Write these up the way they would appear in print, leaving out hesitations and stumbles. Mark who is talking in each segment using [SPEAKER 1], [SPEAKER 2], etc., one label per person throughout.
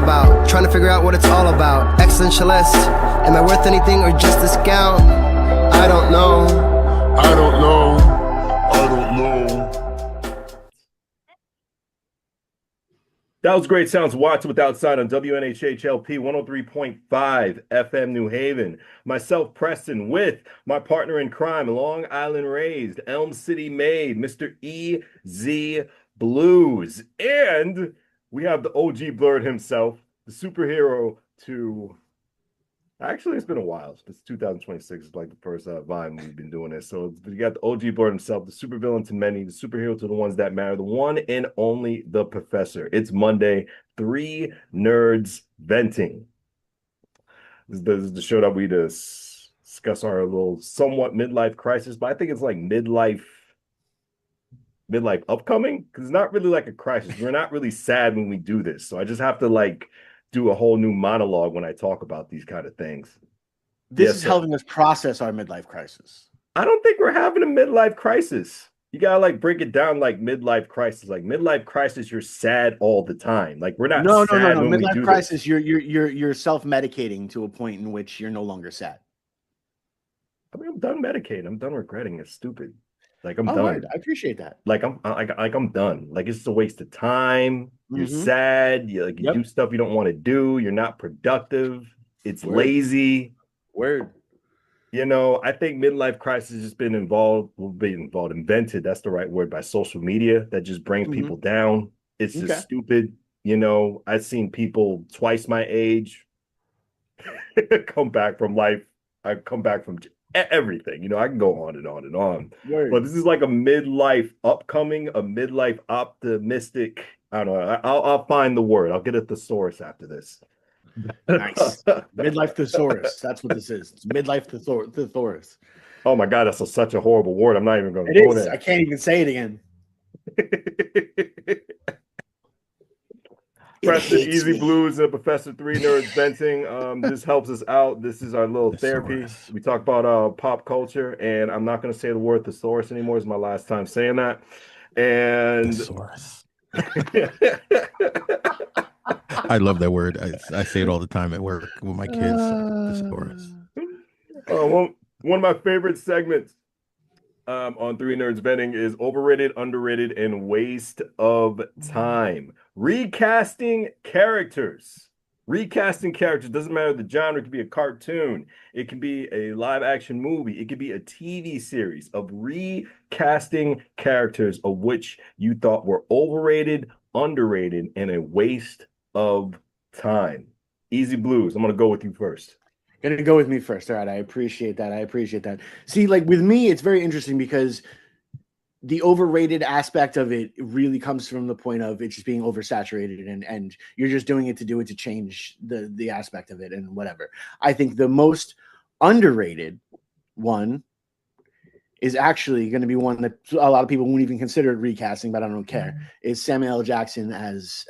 [SPEAKER 1] about. Trying to figure out what it's all about. Existentialist. Am I worth anything or just discount? I don't know.
[SPEAKER 2] I don't know. I don't know.
[SPEAKER 3] That was great sounds. Watch with Outside on WNHHLP 103.5 FM New Haven. Myself, Preston, with my partner in crime, Long Island raised, Elm City made, Mr. EZ BlueZ. And we have the OG Blurred himself, the superhero to... Actually, it's been a while. It's 2026. It's like the first Vine we've been doing this. So you got the OG Blurred himself, the supervillain to many, the superhero to the ones that matter, the one and only the Professor. It's Monday, 3 Nerds Venting. This is the show that we discuss our little somewhat midlife crisis, but I think it's like midlife upcoming, because it's not really like a crisis. We're not really sad when we do this. So I just have to like do a whole new monologue when I talk about these kind of things.
[SPEAKER 4] This is helping us process our midlife crisis.
[SPEAKER 3] I don't think we're having a midlife crisis. You gotta like break it down like midlife crisis. Like midlife crisis, you're sad all the time. Like we're not.
[SPEAKER 4] No.
[SPEAKER 3] When
[SPEAKER 4] Midlife crisis, you're self-medicating to a point in which you're no longer sad.
[SPEAKER 3] I mean, I'm done medicating. I'm done regretting. It's stupid. Like I'm done.
[SPEAKER 4] Right. I appreciate that.
[SPEAKER 3] Like I'm done. Like it's just a waste of time. You're sad. You do stuff you don't want to do. You're not productive. It's lazy.
[SPEAKER 4] Word.
[SPEAKER 3] You know, I think midlife crisis has just been invented. That's the right word, by social media that just bring people down. It's just stupid. You know, I've seen people twice my age come back from life. I come back from everything. You know, I can go on and on and on.
[SPEAKER 4] Word.
[SPEAKER 3] But this is like a midlife optimistic. I don't know. I'll find the word. I'll get a thesaurus after this.
[SPEAKER 4] Nice. Midlife thesaurus. That's what this is. It's midlife thesaurus.
[SPEAKER 3] Oh my God, that's such a horrible word. I'm not even going to
[SPEAKER 4] go
[SPEAKER 3] there.
[SPEAKER 4] I can't even say it again.
[SPEAKER 3] Preston, EZ BlueZ, and Professor 3 Nerds Venting. This helps us out. This is our little therapy. We talk about pop culture, and I'm not going to say the word thesaurus anymore. It's my last time saying that. And
[SPEAKER 5] thesaurus. I love that word. I say it all the time at work with my kids. Thesaurus.
[SPEAKER 3] One of my favorite segments on 3 Nerds Venting is overrated, underrated, and waste of time. Recasting characters. Recasting characters doesn't matter the genre. It could be a cartoon. It can be a live action movie. It could be a TV series of recasting characters of which you thought were overrated, underrated, and a waste of time. EZ BlueZ, I'm going to go with you first.
[SPEAKER 4] Going to go with me first. All right. I appreciate that. See, like with me, it's very interesting because the overrated aspect of it really comes from the point of it just being oversaturated and you're just doing it to change the aspect of it and whatever. I think the most underrated one is actually going to be one that a lot of people won't even consider it recasting, but I don't care. Is Samuel L. Jackson as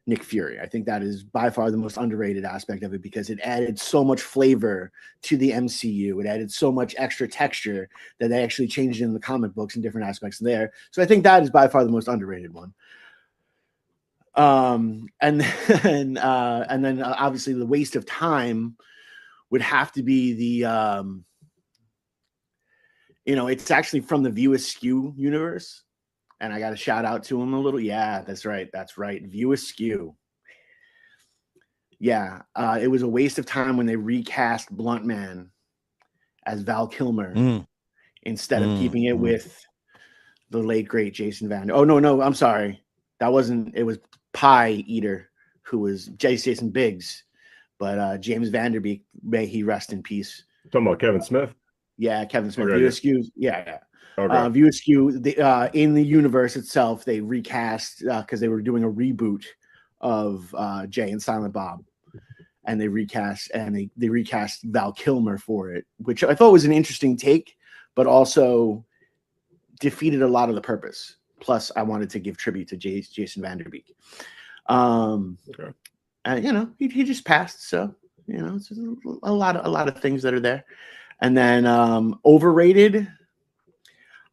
[SPEAKER 4] Nick Fury. I think that is by far the most underrated aspect of it because it added so much flavor to the MCU. It added so much extra texture that they actually changed it in the comic books and different aspects there. So I think that is by far the most underrated one. And then obviously the waste of time would have to be the, it's actually from the View Askew universe. And I got to shout out to him a little. Yeah, that's right. View Askew. Yeah, it was a waste of time when they recast Blunt Man as Val Kilmer instead of keeping it with the late, great Jason Vander. Oh, no, I'm sorry. It was Pie Eater, who was Jason Biggs. But James Vanderbeek, may he rest in peace.
[SPEAKER 3] Talking about Kevin Smith?
[SPEAKER 4] Yeah, Kevin Smith.
[SPEAKER 3] Okay.
[SPEAKER 4] View Askew. Yeah.
[SPEAKER 3] Okay.
[SPEAKER 4] View Askew, in the universe itself, they recast because they were doing a reboot of Jay and Silent Bob, and they recast Val Kilmer for it, which I thought was an interesting take, but also defeated a lot of the purpose. Plus, I wanted to give tribute to Jason Vanderbeek.
[SPEAKER 3] Okay.
[SPEAKER 4] And he just passed, so it's a lot of things that are there, and then overrated.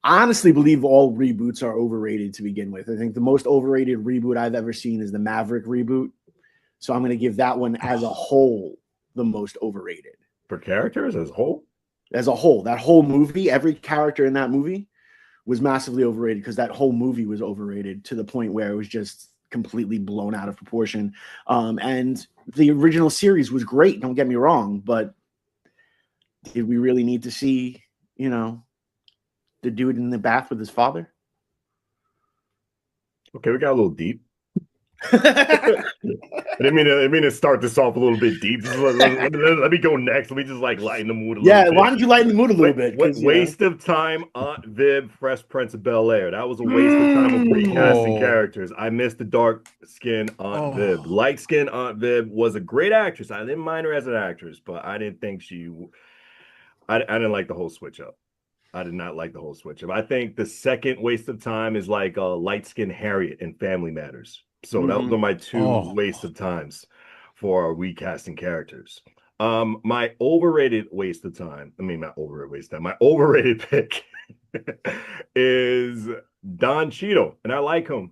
[SPEAKER 4] I honestly believe all reboots are overrated to begin with. I think the most overrated reboot I've ever seen is the Maverick reboot. So I'm going to give that one as a whole the most overrated.
[SPEAKER 3] For characters as a whole?
[SPEAKER 4] As a whole, that whole movie, every character in that movie was massively overrated because that whole movie was overrated to the point where it was just completely blown out of proportion. And the original series was great, don't get me wrong, but did we really need to see, the dude in the bath with his father?
[SPEAKER 3] Okay, we got a little deep. I didn't mean to start this off a little bit deep. Let me go next. Let me just lighten the mood a little bit.
[SPEAKER 4] Yeah, why don't you lighten the mood a little bit?
[SPEAKER 3] Waste of time, Aunt Viv, Fresh Prince of Bel-Air. That was a waste of time of recasting characters. I missed the dark skin Aunt Viv. Light skin Aunt Viv was a great actress. I didn't mind her as an actress, but I didn't think I didn't like the whole switch up. I did not like the whole switch up. I think the second waste of time is like light skin Harriet in Family Matters. So those are my two waste of times for recasting characters. My overrated waste of time. I mean, not overrated waste of time. My overrated pick is Don Cheadle, and I like him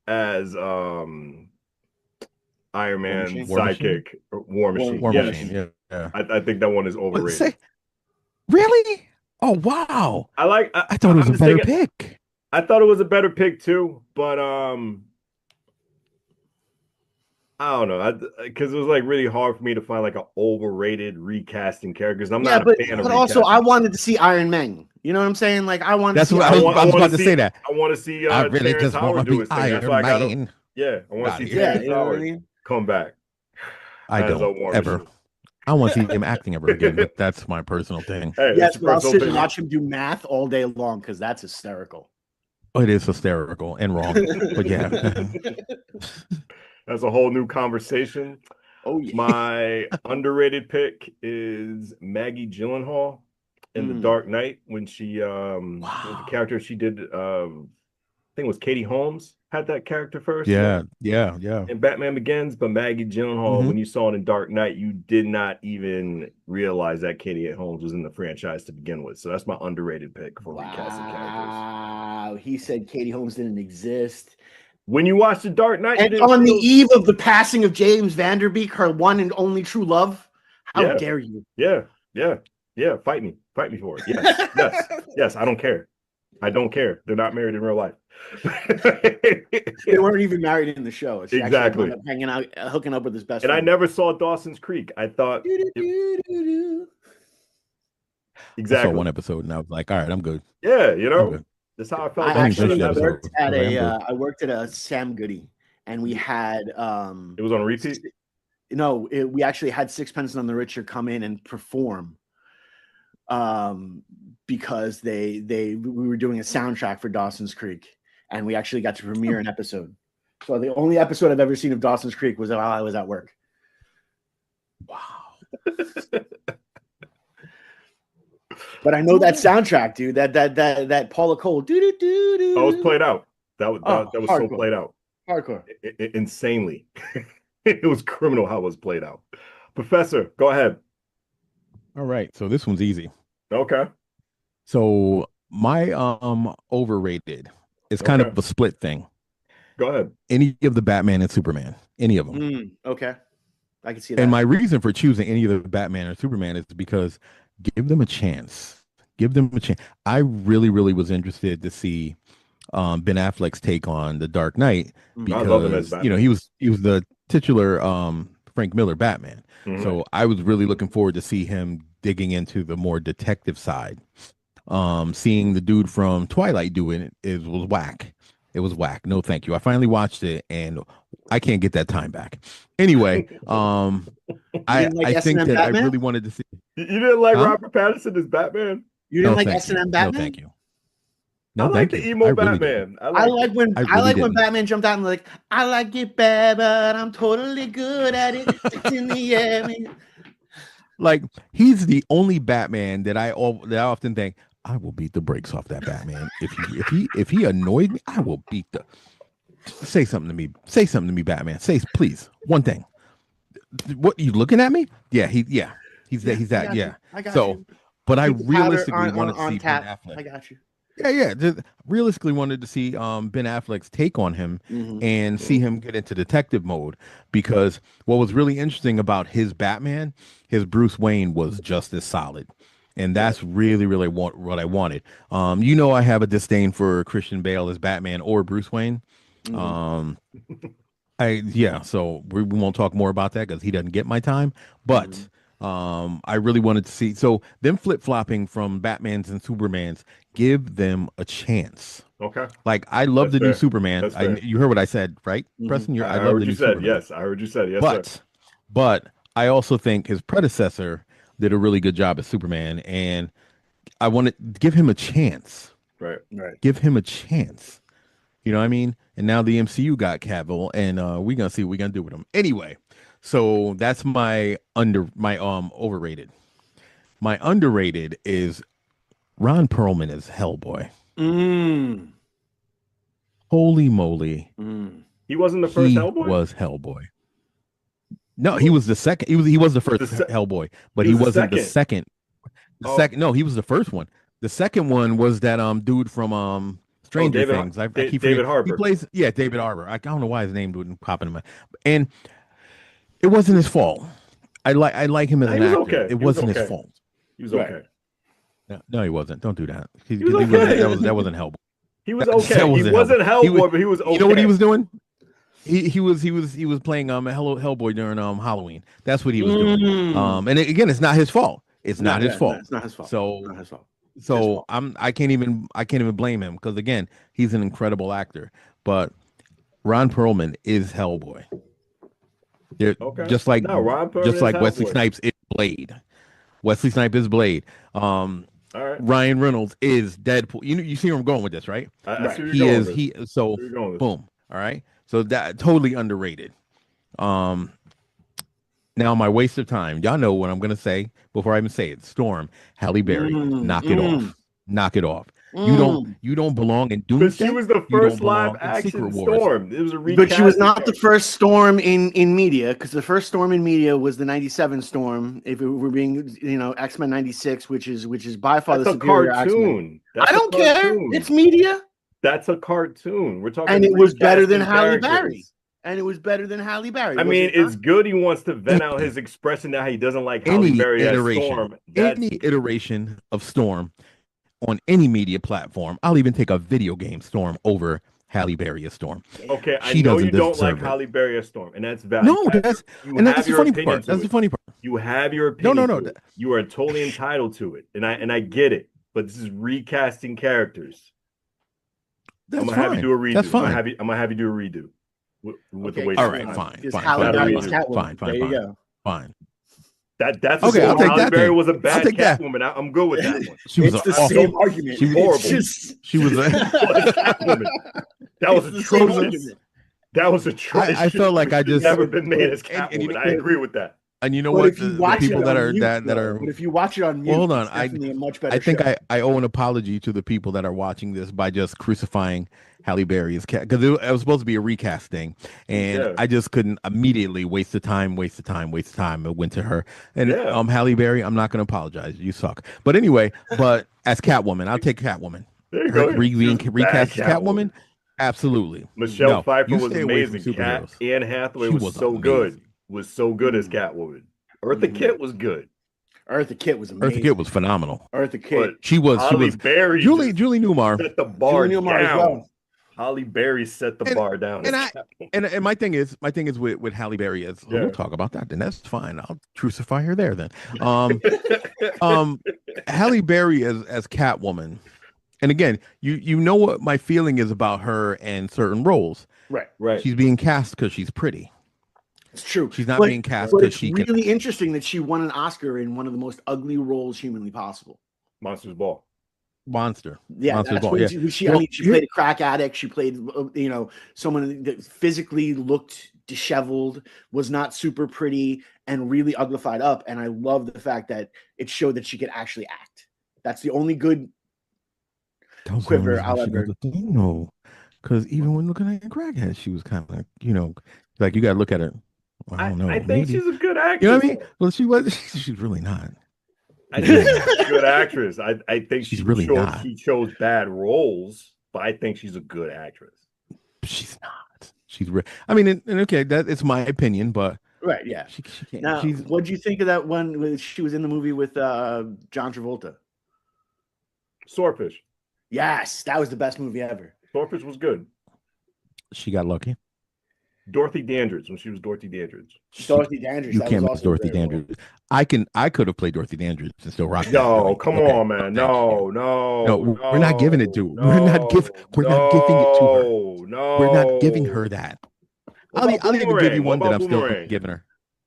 [SPEAKER 3] as Iron Man's sidekick, War Machine.
[SPEAKER 5] War Machine. Yeah.
[SPEAKER 3] I think that one is overrated.
[SPEAKER 5] Really? Oh wow! I thought it was a better pick.
[SPEAKER 3] I thought it was a better pick too, but I don't know, because it was really hard for me to find an overrated recasting character. Because I'm not a fan of. But
[SPEAKER 4] also, I wanted to see Iron Man. You know what I'm saying? I wanted.
[SPEAKER 5] That's what I was about to say. That
[SPEAKER 3] I want to see.
[SPEAKER 5] I really just want to be Iron Man.
[SPEAKER 3] I want to see Terrence Howard come back.
[SPEAKER 5] I don't ever. I want to see him acting ever again, but that's my personal thing.
[SPEAKER 4] Hey, yes, but I'll sit and watch him do math all day long because that's hysterical.
[SPEAKER 5] Oh, it is hysterical and wrong, but yeah.
[SPEAKER 3] That's a whole new conversation.
[SPEAKER 4] Oh, yeah.
[SPEAKER 3] My underrated pick is Maggie Gyllenhaal in The Dark Knight when she, the character she did, I think it was Katie Holmes had that character first.
[SPEAKER 5] Yeah.
[SPEAKER 3] In Batman Begins, but Maggie Gyllenhaal, when you saw it in Dark Knight, you did not even realize that Katie Holmes was in the franchise to begin with. So that's my underrated pick for recasting characters.
[SPEAKER 4] Wow, he said Katie Holmes didn't exist.
[SPEAKER 3] When you watch The Dark Knight,
[SPEAKER 4] and on the eve of the passing of James Vanderbeek, her one and only true love, how dare you?
[SPEAKER 3] Yeah. Fight me for it. Yes. I don't care. They're not married in real life.
[SPEAKER 4] They weren't even married in the show. She
[SPEAKER 3] exactly.
[SPEAKER 4] Hanging out, hooking up with his best
[SPEAKER 3] friend.
[SPEAKER 4] And
[SPEAKER 3] I never saw Dawson's Creek. I thought exactly.
[SPEAKER 5] I saw one episode and I was like, all right, I'm good.
[SPEAKER 3] Yeah, that's how I felt.
[SPEAKER 4] I worked at a Sam Goody, and we had
[SPEAKER 3] it was on repeat.
[SPEAKER 4] No, we actually had Sixpence None the Richer come in and perform. Because we were doing a soundtrack for Dawson's Creek, and we actually got to premiere an episode. So the only episode I've ever seen of Dawson's Creek was while I was at work. Wow. But I know that soundtrack, dude. That Paula Cole. Oh,
[SPEAKER 3] it was played out. That was so played out.
[SPEAKER 4] Hardcore.
[SPEAKER 3] Insanely. It was criminal how it was played out. Professor, go ahead.
[SPEAKER 5] All right, so this one's easy.
[SPEAKER 3] Okay.
[SPEAKER 5] So my overrated is kind of a split thing.
[SPEAKER 3] Go ahead.
[SPEAKER 5] Any of the Batman and Superman, any of them.
[SPEAKER 4] Okay, I can see that.
[SPEAKER 5] And my reason for choosing any of the Batman or Superman is because give them a chance. Give them a chance. I really, really was interested to see Ben Affleck's take on The Dark Knight because
[SPEAKER 3] I love him as Batman.
[SPEAKER 5] He was the titular Frank Miller Batman. So I was really looking forward to see him digging into the more detective side. Seeing the dude from Twilight doing it was whack. It was whack. No, thank you. I finally watched it and I can't get that time back. Anyway, I think that Batman? I really wanted to see.
[SPEAKER 3] You didn't like Robert Pattinson as Batman?
[SPEAKER 4] You didn't like S&M Batman?
[SPEAKER 5] No, thank you.
[SPEAKER 3] No, I like the emo Batman.
[SPEAKER 4] I like when Batman jumped out and like, I like it bad, but I'm totally good at it. It's in the air.
[SPEAKER 5] Like he's the only Batman that I often think I will beat the brakes off that Batman. If he annoyed me, I will beat the. Say something to me. Say something to me, Batman. Say please one thing. What you looking at me? Yeah, he's that. Yeah.
[SPEAKER 4] I got
[SPEAKER 5] so,
[SPEAKER 4] you.
[SPEAKER 5] but I realistically wanted to see Ben Affleck.
[SPEAKER 4] I got you.
[SPEAKER 5] Yeah. Just realistically wanted to see Ben Affleck's take on him and see him get into detective mode, because what was really interesting about his Batman, his Bruce Wayne was just as solid. And that's really what I wanted. I have a disdain for Christian Bale as Batman or Bruce Wayne. Um, so we won't talk more about that because he doesn't get my time. But I really wanted to see, so them flip-flopping from Batmans and Supermans, give them a chance.
[SPEAKER 3] Okay.
[SPEAKER 5] Like, I love the new Superman.
[SPEAKER 3] That's fair.
[SPEAKER 5] You heard what I said, right, Preston?
[SPEAKER 3] I
[SPEAKER 5] love
[SPEAKER 3] heard
[SPEAKER 5] the new
[SPEAKER 3] you said.
[SPEAKER 5] Superman.
[SPEAKER 3] Yes, I heard you said. Yes,
[SPEAKER 5] But I also think his predecessor did a really good job as Superman, and I want to give him a chance.
[SPEAKER 3] Right.
[SPEAKER 5] Give him a chance. You know what I mean? And now the MCU got Cavill, and we're gonna see what we're gonna do with him. Anyway, so that's my overrated. My underrated is Ron Perlman as Hellboy. Holy moly!
[SPEAKER 3] He wasn't the first
[SPEAKER 5] He
[SPEAKER 3] Hellboy.
[SPEAKER 5] was Hellboy. No, he was the second. He was the first Hellboy, but he wasn't the second. Second. No, he was the first one. The second one was that dude from Stranger Things. I keep
[SPEAKER 3] David Harbour.
[SPEAKER 5] He plays David Harbour. I don't know why his name wouldn't pop into my. And it wasn't his fault. I like him as an actor.
[SPEAKER 3] Okay.
[SPEAKER 5] It wasn't his fault.
[SPEAKER 3] He was okay.
[SPEAKER 5] No, he wasn't. Don't do that.
[SPEAKER 3] He was okay.
[SPEAKER 5] That wasn't Hellboy.
[SPEAKER 3] He was okay. He wasn't Hellboy, but he was okay.
[SPEAKER 5] You know what he was doing? He was playing Hellboy during Halloween. That's what he was doing. And again, it's not his fault. It's not his fault.
[SPEAKER 4] It's not his fault.
[SPEAKER 5] So
[SPEAKER 4] not his fault.
[SPEAKER 5] So I can't even blame him, because again, he's an incredible actor. But Ron Perlman is Hellboy. Just like Wesley Snipes is Blade. Wesley Snipes is Blade.
[SPEAKER 3] All right.
[SPEAKER 5] Ryan Reynolds is Deadpool. You see where I'm going with this, right? Boom. All right. So that totally underrated. Now my waste of time. Y'all know what I'm gonna say before I even say it. Storm, Halle Berry, knock it off. Knock it off. You don't belong in Doomsday.
[SPEAKER 3] But she was the first live action Storm. It was a
[SPEAKER 4] but she was not the first Storm in media, because the first Storm in media was the '97 Storm. If we're being, X-Men '96, which is by far the superior
[SPEAKER 3] cartoon.
[SPEAKER 4] I don't care. It's media.
[SPEAKER 3] That's a cartoon. We're talking,
[SPEAKER 4] and it was better than Halle Berry. And it was better than Halle Berry.
[SPEAKER 3] I mean, it's good he wants to vent out his expression that he doesn't like Halle Berry as Storm.
[SPEAKER 5] Any iteration of Storm on any media platform, I'll even take a video game Storm over Halle Berry as Storm.
[SPEAKER 3] Okay, I know you don't like Halle Berry as Storm, and that's valid.
[SPEAKER 5] No, that's the funny part. That's the funny part.
[SPEAKER 3] You have your opinion.
[SPEAKER 5] No.
[SPEAKER 3] You are totally entitled to it, and I get it. But this is recasting characters.
[SPEAKER 5] That's
[SPEAKER 3] I'm gonna have you do a redo.
[SPEAKER 5] That's fine.
[SPEAKER 3] I'm gonna have you do a redo. With the way.
[SPEAKER 5] All right, fine.
[SPEAKER 4] There you go.
[SPEAKER 5] Fine.
[SPEAKER 3] That's
[SPEAKER 5] okay. I'll take
[SPEAKER 3] Halle
[SPEAKER 5] that.
[SPEAKER 3] Berry was a bad Catwoman. I'm good with that one.
[SPEAKER 5] She was
[SPEAKER 4] the same argument.
[SPEAKER 5] She was horrible. She was
[SPEAKER 3] Catwoman. That was atrocious. That was atrocious.
[SPEAKER 5] I felt like I just
[SPEAKER 3] never been made as Catwoman. I agree with that.
[SPEAKER 5] And you know what? The people that are
[SPEAKER 4] but if you watch it on mute,
[SPEAKER 5] hold on.
[SPEAKER 4] a much better
[SPEAKER 5] I think
[SPEAKER 4] show.
[SPEAKER 5] I owe an apology to the people that are watching this by just crucifying Halle Berry as Cat, because it was supposed to be a recast thing, and I just couldn't immediately waste the time. It went to her, and Halle Berry. I'm not going to apologize. You suck. But anyway, as Catwoman, I'll take Catwoman.
[SPEAKER 3] There you go.
[SPEAKER 5] Recast as Catwoman. Absolutely.
[SPEAKER 3] Michelle Pfeiffer was amazing. Anne Hathaway was so good. Was so good as Catwoman. Eartha Kitt was good.
[SPEAKER 4] Eartha Kitt was amazing.
[SPEAKER 5] Eartha Kitt was phenomenal.
[SPEAKER 4] Eartha Kitt.
[SPEAKER 5] She was
[SPEAKER 3] Berry.
[SPEAKER 5] Julie Newmar
[SPEAKER 3] set the bar down. Halle Berry set the bar down.
[SPEAKER 5] And my thing is with Halle Berry is we'll talk about that. Then that's fine. I'll crucify her there then. Halle Berry as Catwoman. And again, you know what my feeling is about her and certain roles.
[SPEAKER 3] Right.
[SPEAKER 5] She's being cast because she's pretty.
[SPEAKER 4] It's true.
[SPEAKER 5] She's not being cast because she
[SPEAKER 4] can. It's really interesting that she won an Oscar in one of the most ugly roles humanly possible.
[SPEAKER 3] Monsters Ball.
[SPEAKER 5] Monster.
[SPEAKER 4] Yeah,
[SPEAKER 5] Monsters Ball.
[SPEAKER 4] She played a crack addict. She played, someone that physically looked disheveled, was not super pretty, and really uglified up. And I love the fact that it showed that she could actually act. That's the only good quiver I'll ever.
[SPEAKER 5] No, because even when looking at crackhead, she was kind of like you got to look at her. I don't know.
[SPEAKER 3] I think she's a good actress.
[SPEAKER 5] You know what I mean? Well, she's really not.
[SPEAKER 3] I think she's a good actress. I think
[SPEAKER 5] She's really not.
[SPEAKER 3] She chose bad roles, but I think she's a good actress.
[SPEAKER 5] She's not. I mean, and okay, that it's my opinion, but
[SPEAKER 4] Right, yeah.
[SPEAKER 5] she can't.
[SPEAKER 4] Now, what do you think of that one when she was in the movie with John Travolta?
[SPEAKER 3] Swordfish.
[SPEAKER 4] Yes, that was the best movie ever.
[SPEAKER 3] Swordfish was good.
[SPEAKER 5] She got lucky.
[SPEAKER 3] Dorothy Dandridge, when she was Dorothy Dandridge.
[SPEAKER 4] Dorothy Dandridge.
[SPEAKER 5] You can't miss Dorothy Dandridge. I could have played Dorothy Dandridge and still rock.
[SPEAKER 3] No, come on, man. No,
[SPEAKER 5] we're not giving it to. We're not giving it to her.
[SPEAKER 3] No,
[SPEAKER 5] we're not giving her that. I'll even give you one that I'm still giving her.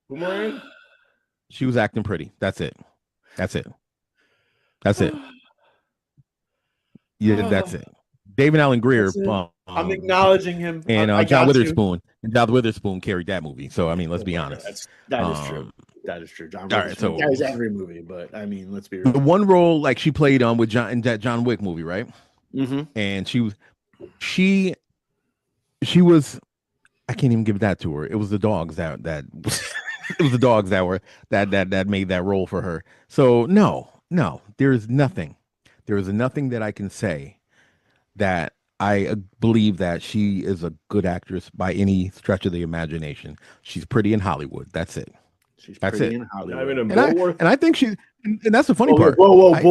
[SPEAKER 3] Boomerang?
[SPEAKER 5] She was acting pretty. That's it. Yeah, that's it. David Allen Greer.
[SPEAKER 4] I'm acknowledging him.
[SPEAKER 5] And John Witherspoon. And John Witherspoon carried that movie. So I mean, let's be honest.
[SPEAKER 4] That is true. That is true. John Witherspoon carries every movie, but I mean, let's be real.
[SPEAKER 5] The one role like she played on with John in that John Wick movie, right?
[SPEAKER 4] Mm-hmm.
[SPEAKER 5] And she was. I can't even give that to her. It was the dogs that it was the dogs that made that role for her. So no, there is nothing that I can say that I believe that she is a good actress by any stretch of the imagination. She's pretty in Hollywood. That's it.
[SPEAKER 4] That's it. In Hollywood.
[SPEAKER 3] I mean,
[SPEAKER 5] and I think she's, and that's the funny part.
[SPEAKER 4] Bullworth.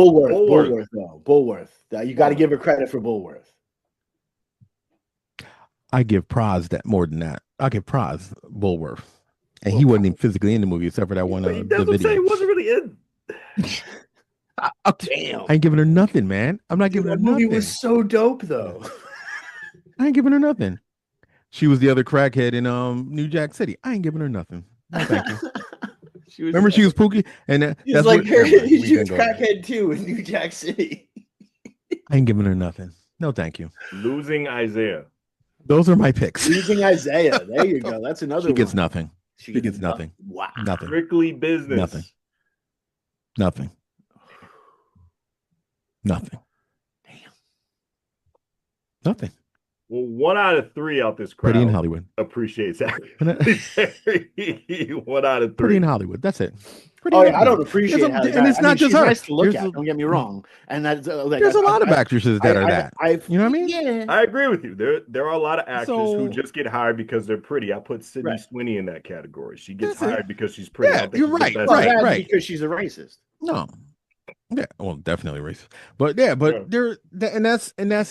[SPEAKER 4] No, Bullworth. You got to give her credit for Bullworth.
[SPEAKER 5] I give Praz that more than that. I give Praz Bullworth, and he wasn't even physically in the movie except for that one.
[SPEAKER 3] That's what I'm saying. He wasn't really in.
[SPEAKER 4] Damn,
[SPEAKER 5] I ain't giving her nothing, man. I'm not giving her nothing.
[SPEAKER 4] The movie was so dope, though.
[SPEAKER 5] I ain't giving her nothing. She was the other crackhead in New Jack City. I ain't giving her nothing. No, thank you. Remember she was Pookie, and that's
[SPEAKER 4] like she was crackhead too in New Jack City.
[SPEAKER 5] I ain't giving her nothing. No, thank you.
[SPEAKER 3] Losing Isaiah.
[SPEAKER 5] Those are my picks.
[SPEAKER 4] Losing Isaiah. There you go. That's another.
[SPEAKER 5] She gets nothing. She gets nothing.
[SPEAKER 4] Wow.
[SPEAKER 5] Nothing.
[SPEAKER 3] Strictly business.
[SPEAKER 5] Nothing. Damn. Nothing.
[SPEAKER 3] Well, 1 out of 3 out this crowd.
[SPEAKER 5] Pretty in Hollywood.
[SPEAKER 3] Appreciates that. 1 out of 3.
[SPEAKER 5] Pretty in Hollywood. That's it.
[SPEAKER 4] I don't appreciate it.
[SPEAKER 5] And it's not just her.
[SPEAKER 4] Nice to look at. Don't get me wrong. And that's
[SPEAKER 5] there's a lot of actresses that are that. You know what I mean?
[SPEAKER 4] Yeah.
[SPEAKER 3] I agree with you. There are a lot of actors who just get hired because they're pretty. I put Sydney Sweeney in that category. She gets hired because she's pretty.
[SPEAKER 5] Yeah, you're right. Right.
[SPEAKER 4] Because she's a racist.
[SPEAKER 5] No. Yeah, well, definitely racist. But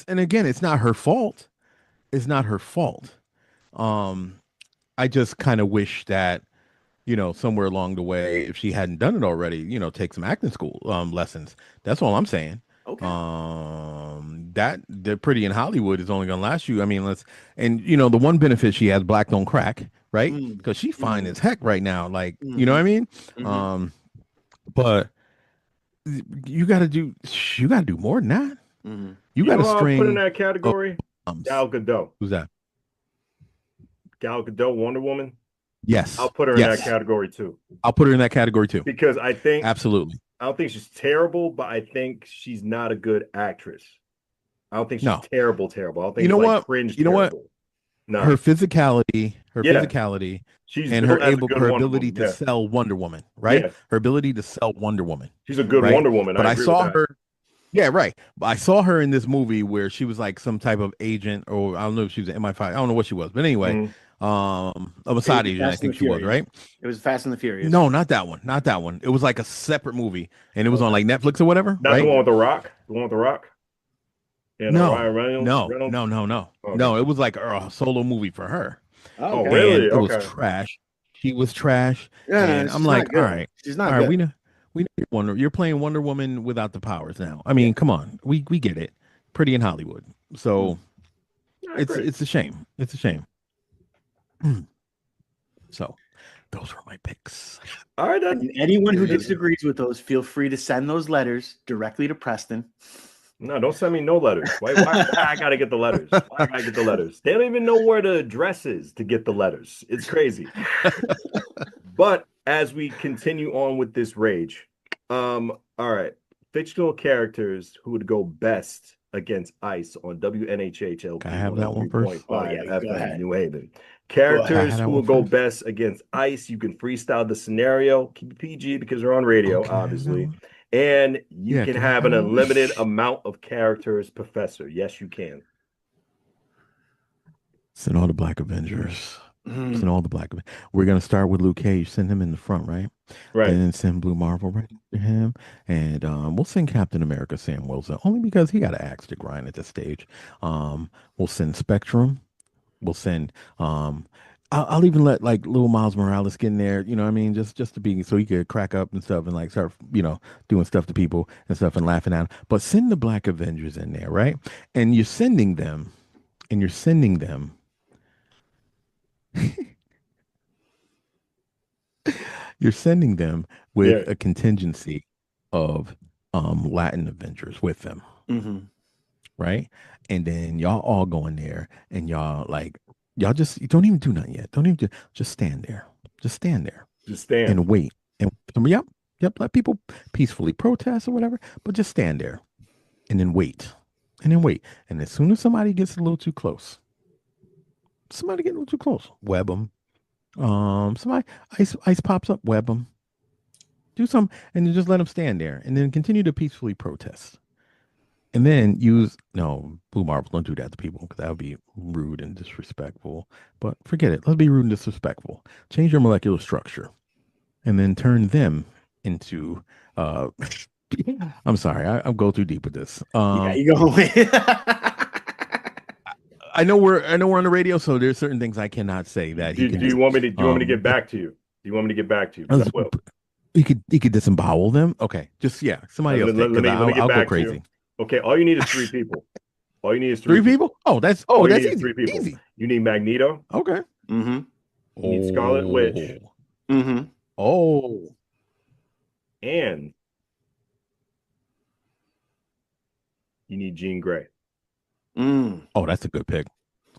[SPEAKER 5] and again, it's not her fault. It's not her fault. I just kind of wish that, somewhere along the way, if she hadn't done it already, take some acting school lessons. That's all I'm saying.
[SPEAKER 4] Okay.
[SPEAKER 5] That they're pretty in Hollywood is only gonna last you. I mean, the one benefit she has, black don't crack, right? Because she's fine as heck right now. Like, you know what I mean?
[SPEAKER 4] Mm-hmm.
[SPEAKER 5] But you got to do more than that.
[SPEAKER 4] Mm-hmm.
[SPEAKER 5] You got to string.
[SPEAKER 3] Put in that category. Gal Gadot.
[SPEAKER 5] Who's that?
[SPEAKER 3] Gal Gadot, Wonder Woman.
[SPEAKER 5] Yes,
[SPEAKER 3] I'll put her in that category too.
[SPEAKER 5] I'll put her in that category too
[SPEAKER 3] because I think
[SPEAKER 5] absolutely.
[SPEAKER 3] I don't think she's terrible, but I think she's not a good actress. I don't think she's terrible. I don't think
[SPEAKER 5] what?
[SPEAKER 3] Cringe.
[SPEAKER 5] What? No. Her physicality,
[SPEAKER 3] she's
[SPEAKER 5] and her ability to sell Wonder Woman, right? Yeah. Her ability to sell Wonder Woman.
[SPEAKER 3] She's a good Wonder Woman.
[SPEAKER 5] But I saw her. Yeah, right. But I saw her in this movie where she was like some type of agent, or I don't know if she was an MI5. I don't know what she was, but anyway, a Mossad agent. I think she was, right?
[SPEAKER 4] It was Fast and the Furious.
[SPEAKER 5] No, not that one. Not that one. It was like a separate movie, and it was on like Netflix or whatever.
[SPEAKER 3] Not the one with the Rock. The one with the Rock. Yeah,
[SPEAKER 5] no,
[SPEAKER 3] Ryan Reynolds?
[SPEAKER 5] No. Okay. No, it was like a solo movie for her.
[SPEAKER 3] Oh, really?
[SPEAKER 5] It was trash. She was trash. Yeah, and I'm like, all right,
[SPEAKER 4] she's not.
[SPEAKER 5] All right, we know you're playing Wonder Woman without the powers now. I mean, come on, we get it. Pretty in Hollywood. So it's a shame. It's a shame. So those were my picks.
[SPEAKER 3] All right,
[SPEAKER 4] and anyone who disagrees with those, feel free to send those letters directly to Preston.
[SPEAKER 3] No, don't send me no letters. Why I gotta get the letters? Why I gotta get the letters? They don't even know where the address is to get the letters. It's crazy. But as we continue on with this rage, all right, fictional characters who would go best against ICE on WNHHL.
[SPEAKER 5] Can I have that one first?
[SPEAKER 3] Oh yeah, FM New Haven. Characters who will go best against ICE. You can freestyle the scenario. Keep it PG because we're on radio, obviously. And you
[SPEAKER 5] Yeah,
[SPEAKER 3] can
[SPEAKER 5] can I
[SPEAKER 3] have an
[SPEAKER 5] have one?
[SPEAKER 3] unlimited amount of characters, Professor. Yes, you can.
[SPEAKER 5] Send all the Black Avengers.
[SPEAKER 4] Mhm.
[SPEAKER 5] Send all the Black Avengers. We're gonna start with Luke Cage. Send him in the front, right?
[SPEAKER 3] Right.
[SPEAKER 5] Then send Blue Marvel right to him, and we'll send Captain America Sam Wilson only because he got an axe to grind at this stage. We'll send Spectrum. We'll send. I'll even let like little Miles Morales get in there. You know what I mean? Just to be so he could crack up and stuff and like start doing stuff to people and stuff and laughing at 'em. But send the Black Avengers in there, right? And you're sending them, and you're sending them. You're sending them with
[SPEAKER 3] Yeah.
[SPEAKER 5] a contingency of Latin Avengers with them,
[SPEAKER 4] Mhm.
[SPEAKER 5] right? And then y'all all go in there and y'all just you don't even do nothing yet. Don't even just stand there. Just stand there
[SPEAKER 3] Just stand.
[SPEAKER 5] and wait. And yep, let people peacefully protest or whatever, but just stand there and then wait. And then wait. And as soon as somebody gets a little too close, web them. Somebody ice pops up, web them. Do some, and then just let them stand there, and then continue to peacefully protest. And then Blue Marvel, don't do that to people because that would be rude and disrespectful. But forget it. Let's be rude and disrespectful. Change your molecular structure, and then turn them into. I'm sorry, I'm going too deep with this.
[SPEAKER 4] Yeah, you go away.
[SPEAKER 5] I know we're on the radio, so there's certain things I cannot say that
[SPEAKER 3] Do
[SPEAKER 5] he can
[SPEAKER 3] you
[SPEAKER 5] do.
[SPEAKER 3] want me to get back to you? Do you want me to get back to you? 'Cause I will.
[SPEAKER 5] He could disembowel them. Okay, just somebody else.
[SPEAKER 3] Let me
[SPEAKER 5] I'll
[SPEAKER 3] get
[SPEAKER 5] go
[SPEAKER 3] back to
[SPEAKER 5] crazy.
[SPEAKER 3] you. Okay, all you need is 3 people. All you need is
[SPEAKER 5] Three people? Oh, that's
[SPEAKER 3] All you
[SPEAKER 5] that's
[SPEAKER 3] need is
[SPEAKER 5] easy.
[SPEAKER 3] 3 people.
[SPEAKER 5] Easy.
[SPEAKER 3] You need Magneto.
[SPEAKER 5] Okay.
[SPEAKER 4] Mm-hmm.
[SPEAKER 3] You need Scarlet Witch.
[SPEAKER 4] Mm-hmm.
[SPEAKER 5] Oh.
[SPEAKER 3] And you need Jean Grey.
[SPEAKER 4] Mm.
[SPEAKER 5] Oh, that's a good pick.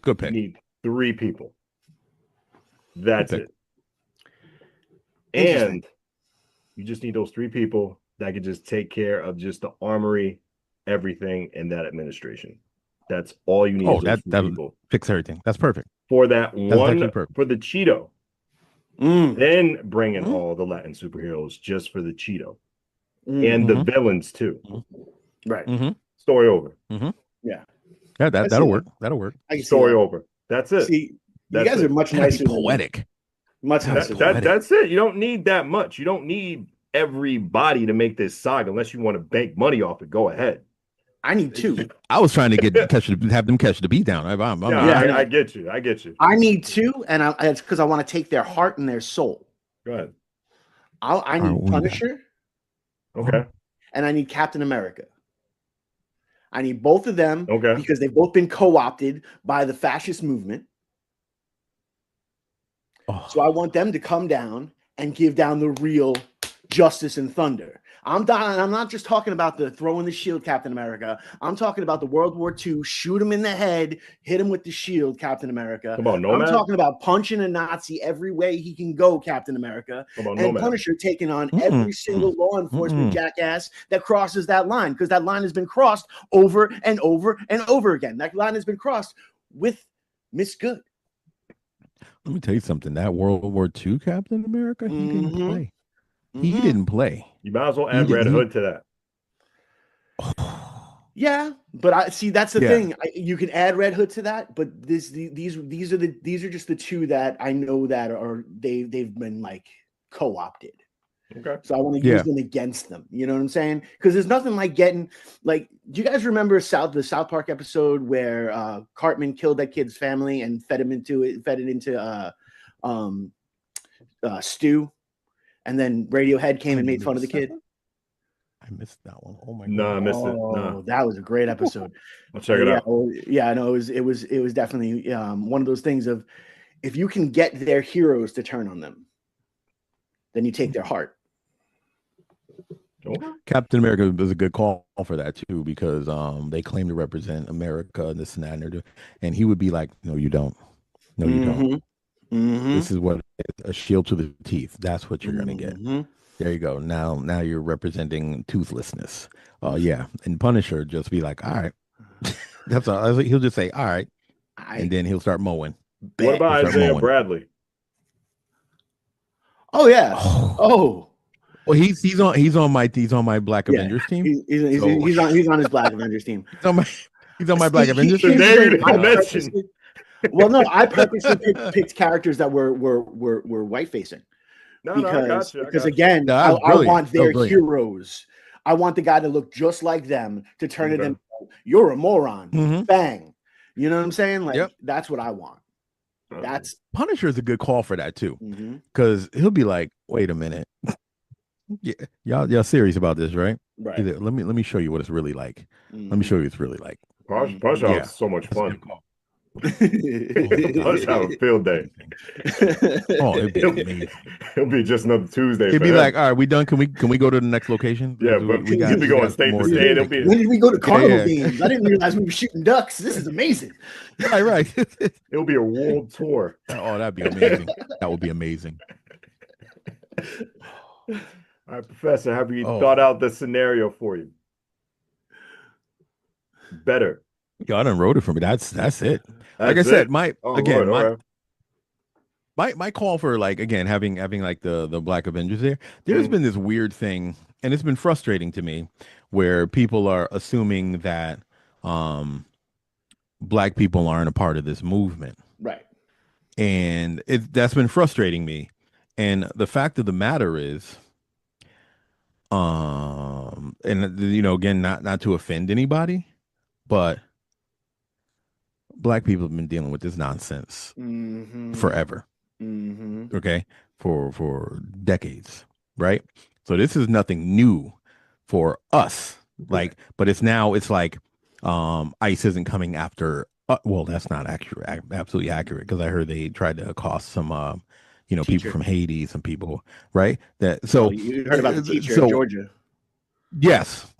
[SPEAKER 5] Good pick.
[SPEAKER 3] You need 3 people. That's
[SPEAKER 5] Good pick.
[SPEAKER 3] it. And you just need those 3 people that can just take care of just the armory, everything in that administration. That's all you need.
[SPEAKER 5] Oh,
[SPEAKER 3] is those
[SPEAKER 5] that
[SPEAKER 3] people.
[SPEAKER 5] Fix everything. That's perfect.
[SPEAKER 3] For that one,
[SPEAKER 5] perfect.
[SPEAKER 3] for the Cheeto.
[SPEAKER 4] Mm.
[SPEAKER 3] Then bring in all the Latin superheroes just for the Cheeto.
[SPEAKER 4] Mm.
[SPEAKER 3] And the villains too.
[SPEAKER 4] Right.
[SPEAKER 5] Mm-hmm.
[SPEAKER 3] Story over.
[SPEAKER 5] Mm-hmm.
[SPEAKER 4] Yeah.
[SPEAKER 5] Yeah, that'll work. That'll work.
[SPEAKER 4] I can see
[SPEAKER 3] Story
[SPEAKER 4] that.
[SPEAKER 3] over. That's it.
[SPEAKER 4] See,
[SPEAKER 3] That's
[SPEAKER 4] you guys
[SPEAKER 3] it.
[SPEAKER 4] are much
[SPEAKER 5] That'd
[SPEAKER 4] nicer.
[SPEAKER 5] be poetic.
[SPEAKER 4] Much nicer.
[SPEAKER 3] That's it. You don't need that much. You don't need everybody to make this saga unless you want to bank money off it. Go ahead.
[SPEAKER 4] I need 2.
[SPEAKER 5] I was trying to have them catch the beat down.
[SPEAKER 3] I get you. I get you.
[SPEAKER 4] I need 2, and it's because I want to take their heart and their soul.
[SPEAKER 3] Go ahead.
[SPEAKER 4] I need Punisher.
[SPEAKER 3] Okay.
[SPEAKER 4] And I need Captain America. I need both of them because they've both been co-opted by the fascist movement.
[SPEAKER 5] Oh.
[SPEAKER 4] So I want them to come down and give down the real justice and thunder. I'm not just talking about the throwing the shield, Captain America. I'm talking about the World War II, shoot him in the head, hit him with the shield, Captain America.
[SPEAKER 3] Come on, Nomad.
[SPEAKER 4] I'm talking about punching a Nazi every way he can go, Captain America.
[SPEAKER 3] Come on,
[SPEAKER 4] and
[SPEAKER 3] Nomad.
[SPEAKER 4] Punisher taking on every single law enforcement jackass that crosses that line, because that line has been crossed over and over and over again. That line has been crossed with Miss Good.
[SPEAKER 5] Let me tell you something. That World War II Captain America, he didn't play. He didn't play.
[SPEAKER 3] You might as well add Red Hood to that.
[SPEAKER 4] Yeah, but I see that's the thing. You can add Red Hood to that, but these are just the 2 that I know that are they've been like co-opted.
[SPEAKER 3] Okay.
[SPEAKER 4] So I want to use them against them. You know what I'm saying? Because there's nothing like getting like. Do you guys remember the South Park episode where Cartman killed that kid's family and fed it into stew? And then Radiohead came and made fun of the kid.
[SPEAKER 5] I missed that one. Oh my god!
[SPEAKER 3] No, I missed it. No,
[SPEAKER 4] that was a great episode.
[SPEAKER 3] I'll check it out.
[SPEAKER 4] Yeah, no, it was definitely one of those things of if you can get their heroes to turn on them, then you take their heart.
[SPEAKER 5] Captain America was a good call for that too, because they claim to represent America and this and that, and he would be like, "No, you don't. No, you don't. This is what a shield to the teeth. That's what you're gonna get. There you go. Now you're representing toothlessness. Yeah, and Punisher just be like, all right, that's all. He'll just say, all right, and then he'll start mowing.
[SPEAKER 3] What about Isaiah Bradley?
[SPEAKER 4] Oh yeah.
[SPEAKER 5] Well, he's on my Black Avengers team.
[SPEAKER 4] He's on his Black Avengers team.
[SPEAKER 5] He's on my Black Avengers
[SPEAKER 3] The
[SPEAKER 5] team.
[SPEAKER 3] name you didn't mention.
[SPEAKER 4] I purposely picked characters that were white facing.
[SPEAKER 3] No, I got you.
[SPEAKER 4] Because again,
[SPEAKER 5] No,
[SPEAKER 4] I want their
[SPEAKER 5] brilliant.
[SPEAKER 4] heroes. I want the guy to look just like them to turn it into, you're a moron.
[SPEAKER 5] Mhm.
[SPEAKER 4] Bang. You know what I'm saying? Like,
[SPEAKER 5] Yep.
[SPEAKER 4] that's what I want. That's
[SPEAKER 5] Punisher is a good call for that too,
[SPEAKER 4] mhm.
[SPEAKER 5] because he'll be like, "Wait a minute, yeah, y'all serious about this, right?
[SPEAKER 4] Right.
[SPEAKER 5] He's like, let me show you what it's really like. Let me show you what it's really like."
[SPEAKER 3] Punch Out is so much fun. Punch Out field day.
[SPEAKER 5] Oh, it'd be amazing.
[SPEAKER 3] It'll be just another Tuesday.
[SPEAKER 5] It'd be like, all right, we done. Can we go to the next location?
[SPEAKER 3] Yeah, but you'll be going state to state. It'll be
[SPEAKER 4] When did we go to carnival games? I didn't realize we were shooting ducks. This is amazing.
[SPEAKER 5] right.
[SPEAKER 3] It'll be a world tour.
[SPEAKER 5] Oh, that'd be amazing. That would be amazing.
[SPEAKER 3] All right, Professor, have you thought out the scenario for you? Better.
[SPEAKER 5] God, I wrote it for me. That's it. Like I
[SPEAKER 3] That's
[SPEAKER 5] said,
[SPEAKER 3] it.
[SPEAKER 5] my call for like again having like the Black Avengers there. There's been this weird thing, and it's been frustrating to me, where people are assuming that Black people aren't a part of this movement,
[SPEAKER 4] Right.
[SPEAKER 5] and that's been frustrating me. And the fact of the matter is, and again, not to offend anybody, but Black people have been dealing with this nonsense forever. Okay, for decades, right? So this is nothing new for us. Like, but it's like ICE isn't coming after. Well, that's not accurate. Absolutely accurate, because I heard they tried to accost some people from Haiti, some people, right? That so
[SPEAKER 4] you heard about the teacher in Georgia.
[SPEAKER 5] Yes.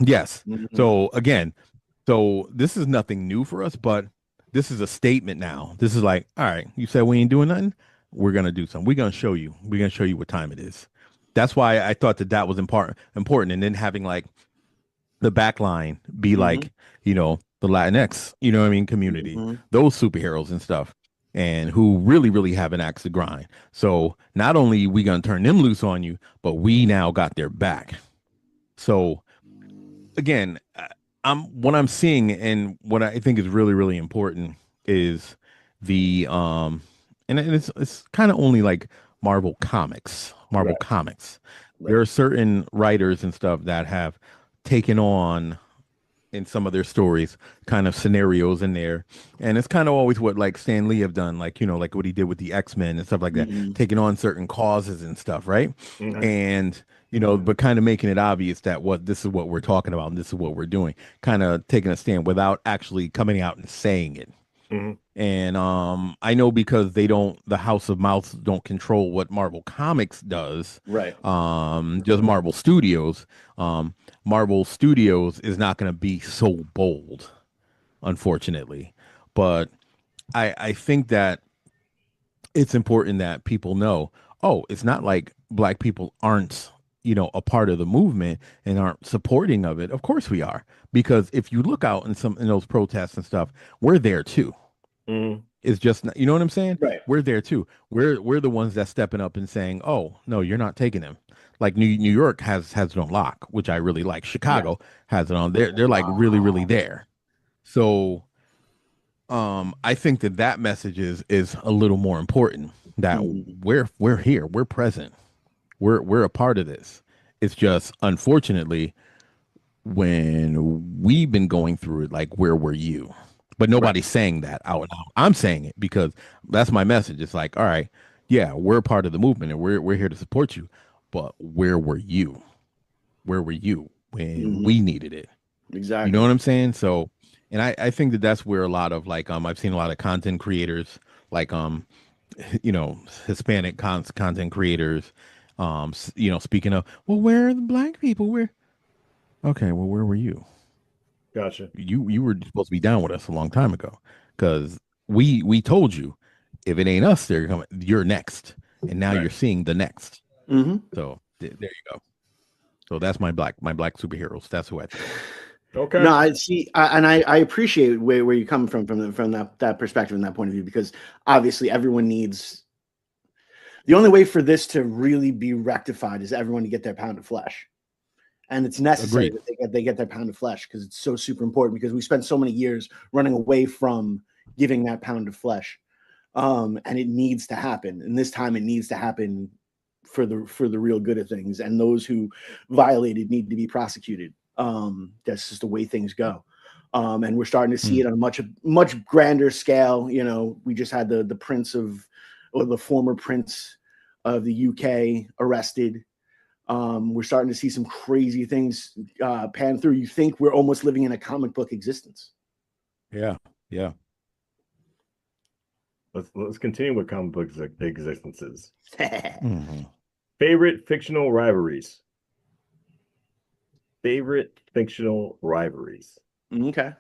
[SPEAKER 5] So again, this is nothing new for us, but this is a statement now. This is like, all right, you said we ain't doing nothing. We're going to do something. We're going to show you. We're going to show you what time it is. That's why I thought that was important. And then having like the back line be like, the Latinx, community, those superheroes and stuff, and who really, really have an axe to grind. So not only we going to turn them loose on you, but we now got their back. So again, what I'm seeing, and what I think is really, really important is the and it's kind of only like Marvel Comics. Right. There are certain writers and stuff that have taken on in some of their stories kind of scenarios in there, and it's kind of always what like Stan Lee have done, like like what he did with the X-Men and stuff like that, taking on certain causes and stuff, right? And but kind of making it obvious that this is what we're talking about and this is what we're doing, kind of taking a stand without actually coming out and saying it. And I know because the House of Mouths don't control what Marvel Comics does, right? Just Marvel Studios. Marvel Studios is not going to be so bold, unfortunately. But I think that it's important that people know, it's not like Black people aren't a part of the movement and aren't supporting of it. Of course we are, because if you look out in those protests and stuff, we're there too. It's just, you know what I'm saying? Right. We're there too. We're the ones that's stepping up and saying, "Oh no, you're not taking them." Like New York has it on lock, which I really like. Chicago has it on. They're like really, really there. So, I think that message is a little more important. That we're here, we're present, we're a part of this. It's just unfortunately when we've been going through it, like, where were you? But nobody's saying that out loud. I'm saying it because that's my message. It's like, all right, yeah, we're part of the movement and we're here to support you. But where were you? Where were you when we needed it? Exactly. You know what I'm saying? So, and I think that's where a lot of like, I've seen a lot of content creators, like, Hispanic content creators, speaking of, well, where are the Black people? Okay, well, where were you?
[SPEAKER 3] Gotcha.
[SPEAKER 5] You were supposed to be down with us a long time ago, because we told you, if it ain't us, they're coming. You're next, and now you're seeing the next. So there you go. So that's my black superheroes. That's who I think.
[SPEAKER 4] Okay. No, I see, I appreciate where you come from that perspective and that point of view, because obviously everyone needs. The only way for this to really be rectified is everyone to get their pound of flesh. And it's necessary
[SPEAKER 5] Agreed.
[SPEAKER 4] that they get their pound of flesh because it's so super important because we spent so many years running away from giving that pound of flesh. And it needs to happen. And this time it needs to happen for the real good of things. And those who violated need to be prosecuted. That's just the way things go. And we're starting to see it on a much grander scale. You know, we just had the prince of, or the former prince of the UK arrested. We're starting to see some crazy things pan through. You think we're almost living in a comic book existence.
[SPEAKER 5] Yeah.
[SPEAKER 3] Let's continue with comic book existences.
[SPEAKER 5] Mhm.
[SPEAKER 3] Favorite fictional rivalries. Favorite fictional rivalries.
[SPEAKER 4] Okay.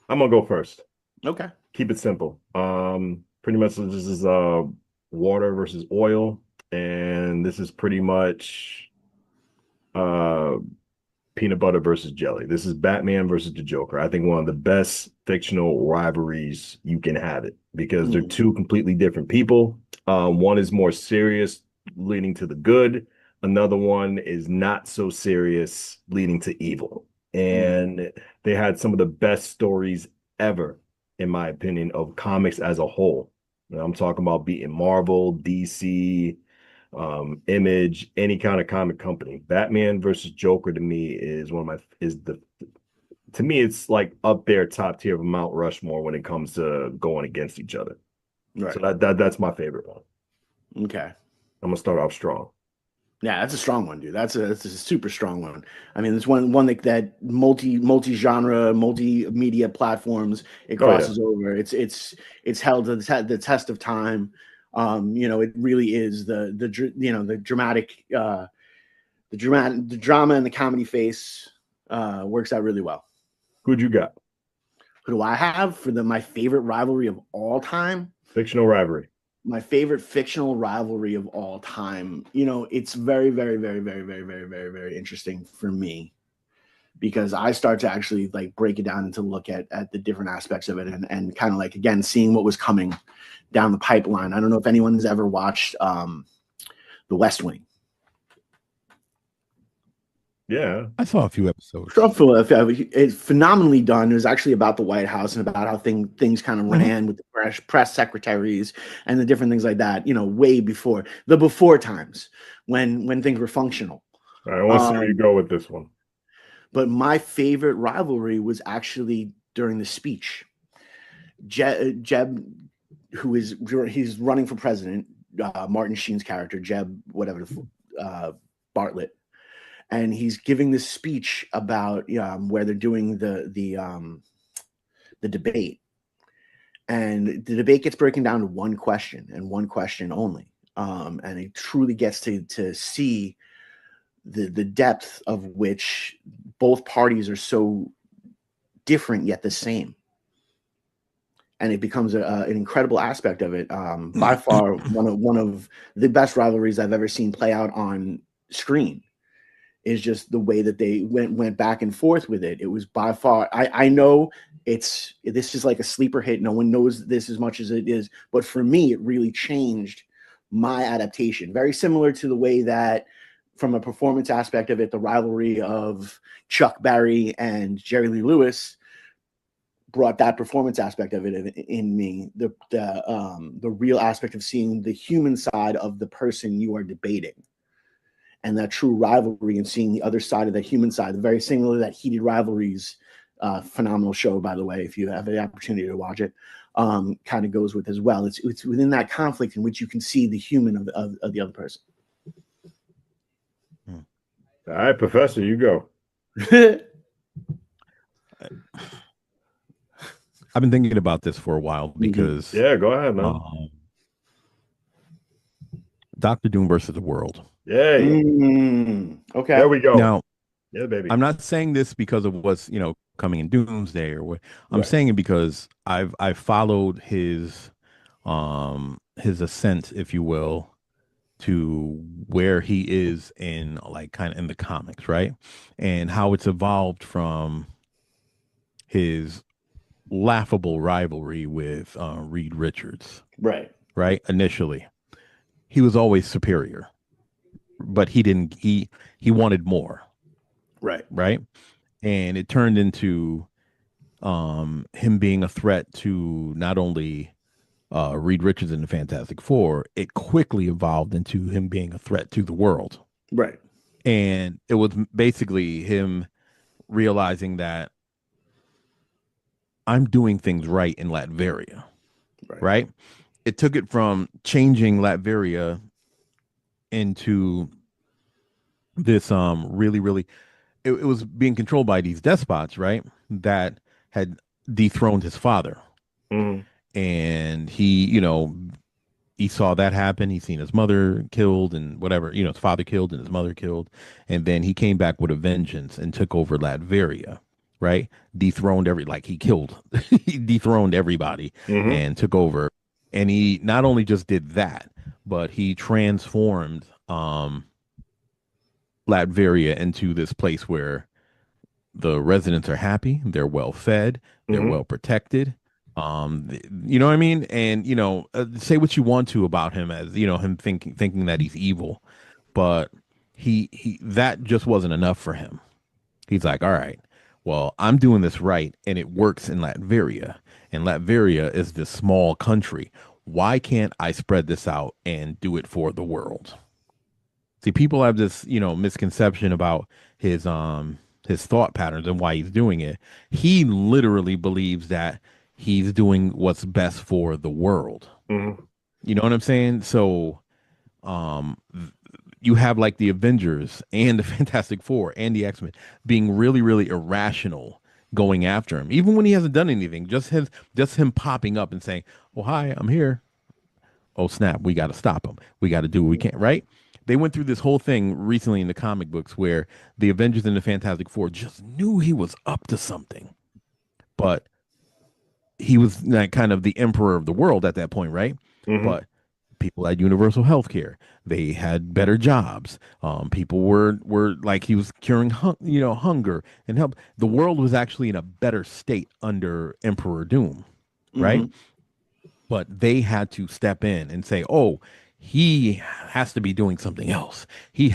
[SPEAKER 3] I'm gonna go first.
[SPEAKER 4] Okay.
[SPEAKER 3] Keep it simple. Pretty much this is water versus oil, and this is pretty much peanut butter versus jelly. This is Batman versus the Joker. I think one of the best fictional rivalries you can have it because they're two completely different people. One is more serious, leading to the good. Another one is not so serious, leading to evil. And they had some of the best stories ever, in my opinion, of comics as a whole. You know, I'm talking about beating Marvel, DC, Image, any kind of comic company. Batman versus Joker to me is to me it's like up there top tier of Mount Rushmore when it comes to going against each other.
[SPEAKER 4] Right.
[SPEAKER 3] So that's my favorite one.
[SPEAKER 4] Okay.
[SPEAKER 3] I'm gonna start off strong.
[SPEAKER 4] Yeah, that's a strong one, dude. That's a super strong one. I mean, it's one that multi-genre, multimedia platforms it crosses over. It's held to the test of time. You know, it really is the dramatic the drama and the comedy face works out really well.
[SPEAKER 3] Who'd you got?
[SPEAKER 4] Who do I have for my favorite rivalry of all time?
[SPEAKER 3] Fictional rivalry.
[SPEAKER 4] My favorite fictional rivalry of all time. You know, it's very, very, very, very, very, very, very, very interesting for me because I start to actually like break it down and to look at the different aspects of it and kind of like, again, seeing what was coming down the pipeline. I don't know if anyone's ever watched The West Wing.
[SPEAKER 3] Yeah,
[SPEAKER 5] I saw a few episodes.
[SPEAKER 4] It's phenomenally done. It was actually about the White House and about how things kind of ran with the press secretaries and the different things like that. You know, way before times when things were functional.
[SPEAKER 3] All right, I want to see where you go with this one.
[SPEAKER 4] But my favorite rivalry was actually during the speech. Jeb, he's running for president. Martin Sheen's character, Jeb, whatever, Bartlett. And he's giving this speech about where they're doing the debate, and the debate gets broken down to one question and one question only, and it truly gets to see the depth of which both parties are so different yet the same, and it becomes an incredible aspect of it. By far, one of the best rivalries I've ever seen play out on screen. Is just the way that they went back and forth with it. It was by far. I know this is like a sleeper hit. No one knows this as much as it is, but for me, it really changed my adaptation. Very similar to the way that, from a performance aspect of it, the rivalry of Chuck Berry and Jerry Lee Lewis brought that performance aspect of it in me. The real aspect of seeing the human side of the person you are debating. And that true rivalry and seeing the other side of that human side, very similar to that Heated Rivalries, phenomenal show, by the way, if you have the opportunity to watch it, kind of goes with as well. It's within that conflict in which you can see the human of the other person.
[SPEAKER 3] All right, Professor, you go.
[SPEAKER 5] I've been thinking about this for a while because
[SPEAKER 3] Yeah, go ahead, man.
[SPEAKER 5] Dr. Doom versus the World.
[SPEAKER 3] Yeah.
[SPEAKER 4] Okay.
[SPEAKER 3] There we go.
[SPEAKER 5] Now,
[SPEAKER 3] yeah, baby.
[SPEAKER 5] I'm not saying this because of what's coming in Doomsday or what. I'm saying it because I've followed his ascent, if you will, to where he is in like kind of in the comics, right? And how it's evolved from his laughable rivalry with Reed Richards.
[SPEAKER 4] Right.
[SPEAKER 5] Initially. he was always superior, but he didn't. He wanted more,
[SPEAKER 4] Right.
[SPEAKER 5] right? And it turned into him being a threat to not only Reed Richards and the Fantastic Four. It quickly evolved into him being a threat to the world,
[SPEAKER 4] Right.
[SPEAKER 5] and it was basically him realizing that I'm doing things right in Latveria, right? It took it from changing Latveria into this really it was being controlled by these despots, right? That had dethroned his father.
[SPEAKER 3] Mhm.
[SPEAKER 5] And he saw that happen. He seen his mother killed and whatever, his father killed and his mother killed. And then he came back with a vengeance and took over Latveria, right? Dethroned he dethroned everybody
[SPEAKER 3] Mhm.
[SPEAKER 5] and took over. And he not only just did that, but he transformed Latveria into this place where the residents are happy, they're well fed, they're
[SPEAKER 3] Mhm.
[SPEAKER 5] well protected. You know what I mean? And say what you want to about him, as him thinking that he's evil, but he that just wasn't enough for him. He's like, all right, well, I'm doing this right, and it works in Latveria, and Latveria is this small country. Why can't I spread this out and do it for the world? See, people have this, misconception about his thought patterns and why he's doing it. He literally believes that he's doing what's best for the world.
[SPEAKER 3] Mhm.
[SPEAKER 5] You know what I'm saying? So, you have like the Avengers and the Fantastic Four and the X-Men being really, really irrational going after him, even when he hasn't done anything. Just him popping up and saying, "Oh, hi, I'm here." Oh snap, we got to stop him. We got to do what we can, right? They went through this whole thing recently in the comic books where the Avengers and the Fantastic Four just knew he was up to something, but he was like kind of the emperor of the world at that point, right?
[SPEAKER 3] Mhm.
[SPEAKER 5] But people had universal health care. They had better jobs. People were like he was curing hunger and help. The world was actually in a better state under Emperor Doom, right?
[SPEAKER 4] Mhm.
[SPEAKER 5] But they had to step in and say, "Oh, he has to be doing something else. He's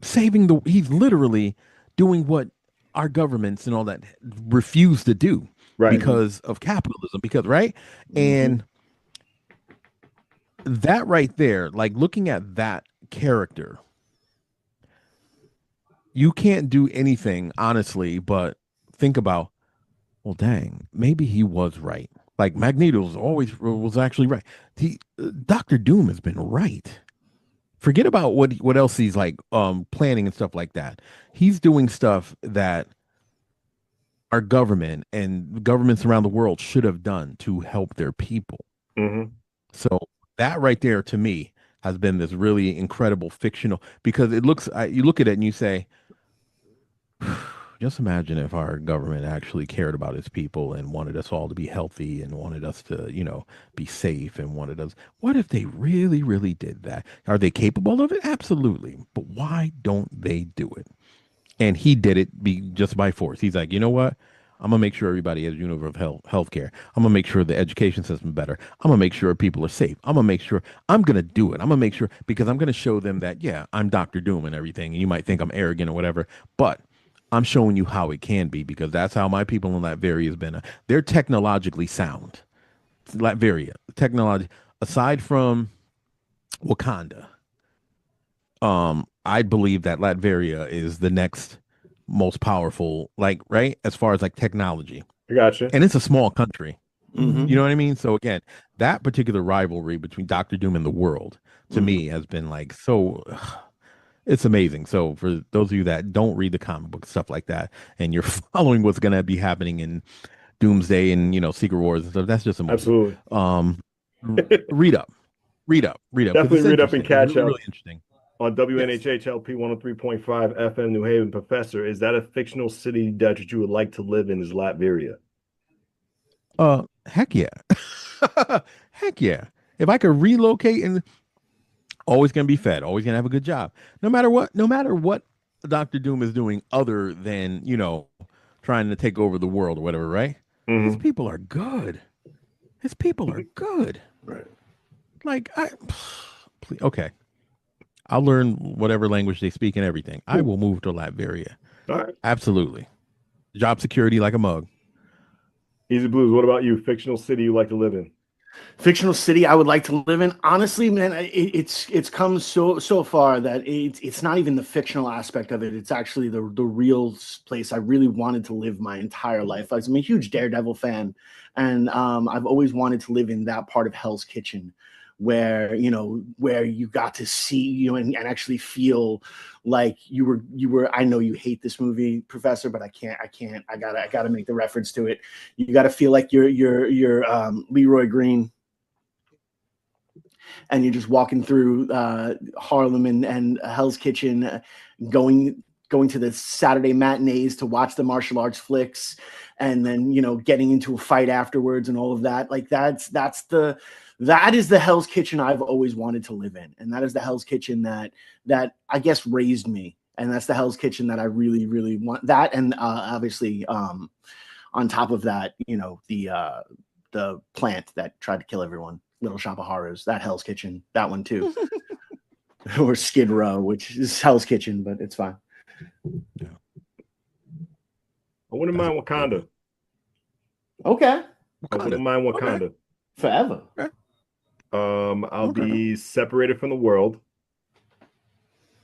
[SPEAKER 5] he's literally doing what our governments and all that refuse to do
[SPEAKER 3] Right.
[SPEAKER 5] because of capitalism, because right?"
[SPEAKER 4] Mhm.
[SPEAKER 5] And that right there, like looking at that character, you can't do anything honestly but think about, well, dang, maybe he was right. Like Magneto was actually right. Doctor Doom has been right. Forget about what else he's like planning and stuff like that. He's doing stuff that our government and governments around the world should have done to help their people.
[SPEAKER 3] Mhm.
[SPEAKER 5] So that right there to me has been this really incredible fictional because you look at it and you say, just imagine if our government actually cared about its people and wanted us all to be healthy and wanted us to, be safe and wanted us. What if they really, really did that? Are they capable of it? Absolutely. But why don't they do it? And he did it just by force. He's like, you know what? I'm gonna make sure everybody has universal health care. I'm gonna make sure the education system better. I'm gonna make sure people are safe. I'm gonna make sure I'm gonna do it. I'm gonna make sure because I'm gonna show them that yeah, I'm Doctor Doom and everything. And you might think I'm arrogant or whatever, but I'm showing you how it can be because that's how my people in Latveria has been. They're technologically sound. Latveria, technology aside from Wakanda, I believe that Latveria is the next most powerful, like right as far as like technology,
[SPEAKER 3] I gotcha.
[SPEAKER 5] and it's a small country. You
[SPEAKER 4] Mhm.
[SPEAKER 5] know what I mean? So again, that particular rivalry between Doctor Doom and the world to
[SPEAKER 4] Mhm.
[SPEAKER 5] me has been like so. It's amazing. So for those of you that don't read the comic book stuff like that, and you're following what's going to be happening in Doomsday and Secret Wars and stuff, that's just amazing.
[SPEAKER 3] Absolutely.
[SPEAKER 5] R- read up, read up because
[SPEAKER 3] Definitely
[SPEAKER 5] it's
[SPEAKER 3] read up and
[SPEAKER 5] interesting. It's
[SPEAKER 3] catch
[SPEAKER 5] really
[SPEAKER 3] up
[SPEAKER 5] really interesting.
[SPEAKER 3] on
[SPEAKER 5] Yes.
[SPEAKER 3] WNHHLP 103.5 FM New Haven. Professor, is that a fictional city that you would like to live in? Is Latveria?
[SPEAKER 5] Heck yeah. Heck yeah. If I could relocate and always gonna be fed, always gonna have a good job. No matter what Doctor Doom is doing other than, trying to take over the world or whatever, right? His
[SPEAKER 3] Mhm.
[SPEAKER 5] people are good. His people are good.
[SPEAKER 4] Right.
[SPEAKER 5] Like, please, okay. I'll learn whatever language they speak and everything. I will move to Latveria.
[SPEAKER 3] All right.
[SPEAKER 5] Absolutely. Job security like a mug.
[SPEAKER 3] Easy Blues, what about you? Fictional city you like to live in?
[SPEAKER 4] Fictional city I would like to live in. Honestly, man, it's come so far that it's not even the fictional aspect of it. It's actually the real place I really wanted to live my entire life. I'm a huge Daredevil fan, and I've always wanted to live in that part of Hell's Kitchen, where you got to see and actually feel like you were. I know you hate this movie, Professor, but I gotta make the reference to it. You got to feel like you're Leroy Green, and you're just walking through Harlem and Hell's Kitchen, going to the Saturday matinees to watch the martial arts flicks, and then getting into a fight afterwards and all of that. Like that is the Hell's Kitchen I've always wanted to live in, and that is the Hell's Kitchen that I guess raised me, and that's the Hell's Kitchen that I really, really want. That, and obviously, on top of that, the plant that tried to kill everyone, Little Shop of Horrors, that Hell's Kitchen, that one too, or Skid Row, which is Hell's Kitchen, but it's fine.
[SPEAKER 5] Yeah.
[SPEAKER 3] I wouldn't mind Wakanda.
[SPEAKER 4] Okay,
[SPEAKER 3] I wouldn't mind Wakanda.
[SPEAKER 4] okay. Forever.
[SPEAKER 5] Okay.
[SPEAKER 3] I'll be separated from the world.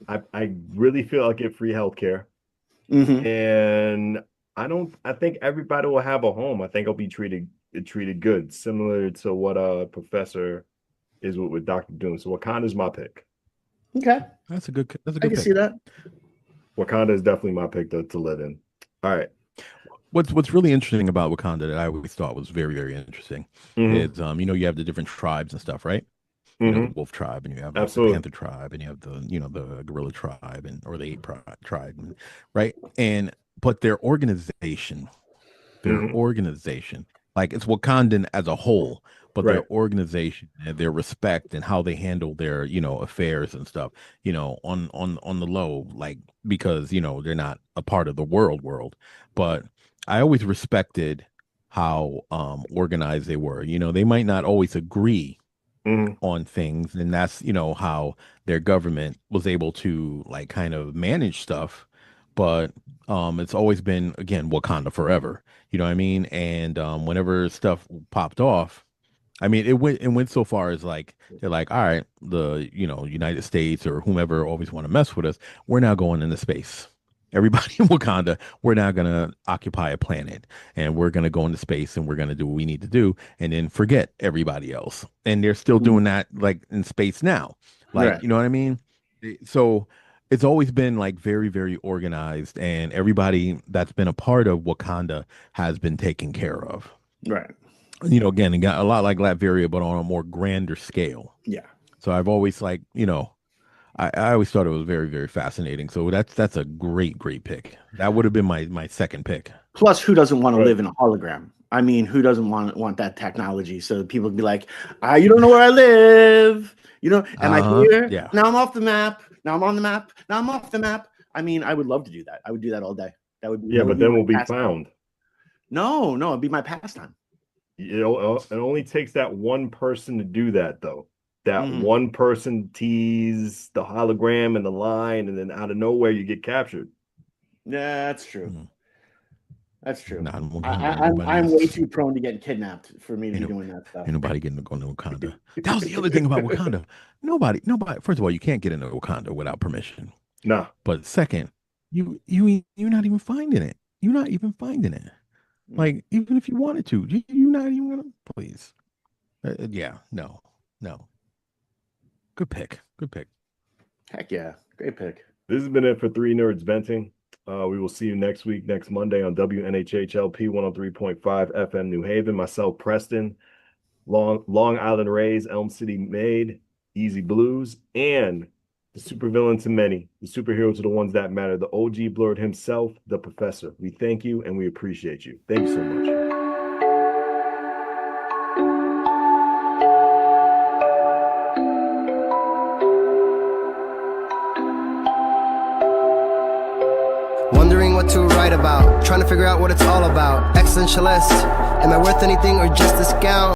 [SPEAKER 3] I really feel I'll get free healthcare.
[SPEAKER 4] Mm-hmm.
[SPEAKER 3] And I think everybody will have a home. I think I'll be treated good, similar to what Professor is with Dr. Doom. So Wakanda's my pick.
[SPEAKER 4] Okay.
[SPEAKER 5] That's a good
[SPEAKER 4] I can
[SPEAKER 5] pick.
[SPEAKER 4] see that.
[SPEAKER 3] Wakanda is definitely my pick to live in. All right.
[SPEAKER 5] What's really interesting about Wakanda that I always thought was very, very interesting is you have the different tribes and stuff, right? You know, the wolf tribe, and you have like, the panther tribe, and you have the gorilla tribe, or the ape tribe, right? But their organization, like it's Wakandan as a whole, but their organization and their respect and how they handle their affairs and stuff, on the low, like, because they're not a part of the world, but I always respected how organized they were. They might not always agree on things, and that's how their government was able to like kind of manage stuff, but it's always been, again, Wakanda forever, you know what I mean? And whenever stuff popped off, I mean, it went so far as like they're like, all right, the United States or whomever always want to mess with us, we're now going into space. Everybody in Wakanda, we're now going to occupy a planet, and we're going to go into space, and we're going to do what we need to do, and then forget everybody else. And they're still doing that, like, in space now. Like, you know what I mean? So it's always been, like, very, very organized, and everybody that's been a part of Wakanda has been taken care of.
[SPEAKER 4] Right.
[SPEAKER 5] Again, it got a lot like Latveria, but on a more grander scale.
[SPEAKER 4] Yeah.
[SPEAKER 5] So I've always, like, I always thought it was very, very fascinating. So that's a great pick. That would have been my second pick.
[SPEAKER 4] Plus, who doesn't want to live in a hologram? I mean, who doesn't want that technology? So people can be like, you don't know where I live. Am I here?
[SPEAKER 5] Yeah.
[SPEAKER 4] Now I'm off the map. Now I'm on the map. Now I'm off the map. I mean, I would love to do that. I would do that all day. That would.
[SPEAKER 3] Yeah, but then we'll be found.
[SPEAKER 4] No, it'd be my pastime.
[SPEAKER 3] It only takes that one person to do that, though. That one person tease the hologram and the line, and then out of nowhere you get captured.
[SPEAKER 4] Yeah, that's true. That's true.
[SPEAKER 5] I'm
[SPEAKER 4] I'm way too prone to getting kidnapped for me to be doing that stuff.
[SPEAKER 5] Ain't nobody getting to go to Wakanda. That was the other thing about Wakanda. Nobody. First of all, you can't get into Wakanda without permission.
[SPEAKER 3] No.
[SPEAKER 5] But second, you're not even finding it. You're not even finding it. Like, even if you wanted to, you're not even gonna. Please. No. Good pick.
[SPEAKER 4] Heck yeah. Great pick.
[SPEAKER 3] This has been it for Three Nerds Venting. We will see you next week, next Monday on WNHHLP 103.5 FM New Haven. Myself, Preston, Long Island Rays, Elm City Made, Easy Blues, and the supervillain to many, the superhero to the ones that matter, the OG Blurred himself, the Professor. We thank you and we appreciate you. Thank you so much.
[SPEAKER 1] Wondering what to write about, trying to figure out what it's all about. Existentialist, am I worth anything or just a scout?